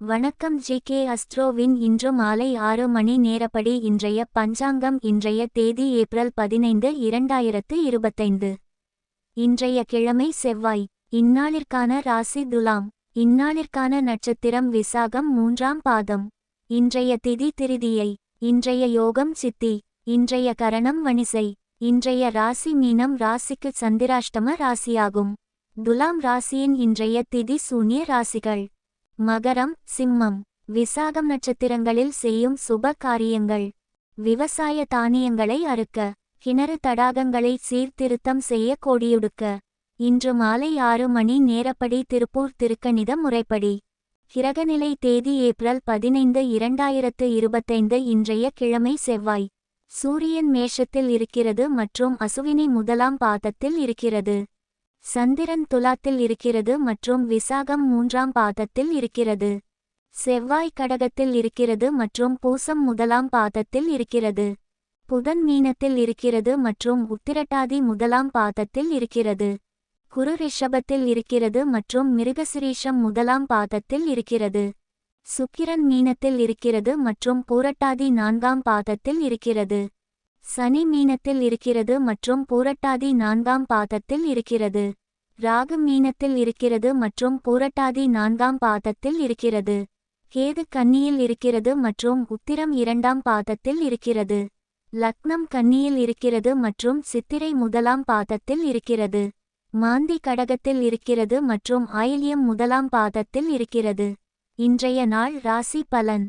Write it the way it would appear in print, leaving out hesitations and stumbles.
வணக்கம் ஜி.கே. அஸ்ட்ரோவின் இன்று மாலை 6 மணி நேரப்படி இன்றைய பஞ்சாங்கம். இன்றைய தேதி ஏப்ரல் 15, 2025. இன்றைய கிழமை செவ்வாய். இந்நாளிற்கான ராசி துலாம். இந்நாளிற்கான நட்சத்திரம் விசாகம் 3ஆம் பாதம். இன்றைய திதி திருதியை. இன்றைய யோகம் சித்தி. இன்றைய கரணம் வணிசை. இன்றைய ராசி மீனம் ராசிக்கு சந்திராஷ்டம ராசியாகும். துலாம் ராசியின் இன்றைய திதி சூன்ய ராசிகள்: மகரம், சிம்மம். விசாகம் நட்சத்திரங்களில் செய்யும் சுப காரியங்கள்: விவசாய தானியங்களை அறுக்க, கிணறு தடாகங்களை சீர்திருத்தம் செய்ய, கோடியுடுக்க. இன்று மாலை 6 மணி நேரப்படி திருப்பூர் திருக்கணித முறைப்படி. கிரகநிலை தேதி ஏப்ரல் 15, 2025. இன்றைய கிழமை செவ்வாய். சூரியன் மேஷத்தில் இருக்கிறது மற்றும் அசுவினி 1ஆம் பாதத்தில் இருக்கிறது. சந்திரன் துலாத்தில் இருக்கிறது மற்றும் விசாகம் 3ஆம் பாதத்தில் இருக்கிறது. செவ்வாய் கடகத்தில் இருக்கிறது மற்றும் பூசம் 1ஆம் பாதத்தில் இருக்கிறது. புதன் மீனத்தில் இருக்கிறது மற்றும் உத்திரட்டாதி 1ஆம் பாதத்தில் இருக்கிறது. குரு ரிஷபத்தில் இருக்கிறது மற்றும் மிருகசிரீஷம் 1ஆம் பாதத்தில் இருக்கிறது. சுக்கிரன் மீனத்தில் இருக்கிறது மற்றும் பூரட்டாதி 4ஆம் பாதத்தில் இருக்கிறது. சனி மீனத்தில் இருக்கிறது மற்றும் பூரட்டாதி 4ஆம் பாதத்தில் இருக்கிறது. ராகு மீனத்தில் இருக்கிறது மற்றும் பூரட்டாதி 4ஆம் பாதத்தில் இருக்கிறது. கேது கன்னியில் இருக்கிறது மற்றும் உத்திரம் 2ஆம் பாதத்தில் இருக்கிறது. லக்னம் கன்னியில் இருக்கிறது மற்றும் சித்திரை 1ஆம் பாதத்தில் இருக்கிறது. மாந்தி கடகத்தில் இருக்கிறது மற்றும் ஆயில்யம் 1ஆம் பாதத்தில் இருக்கிறது. இன்றைய நாள் ராசி பலன்: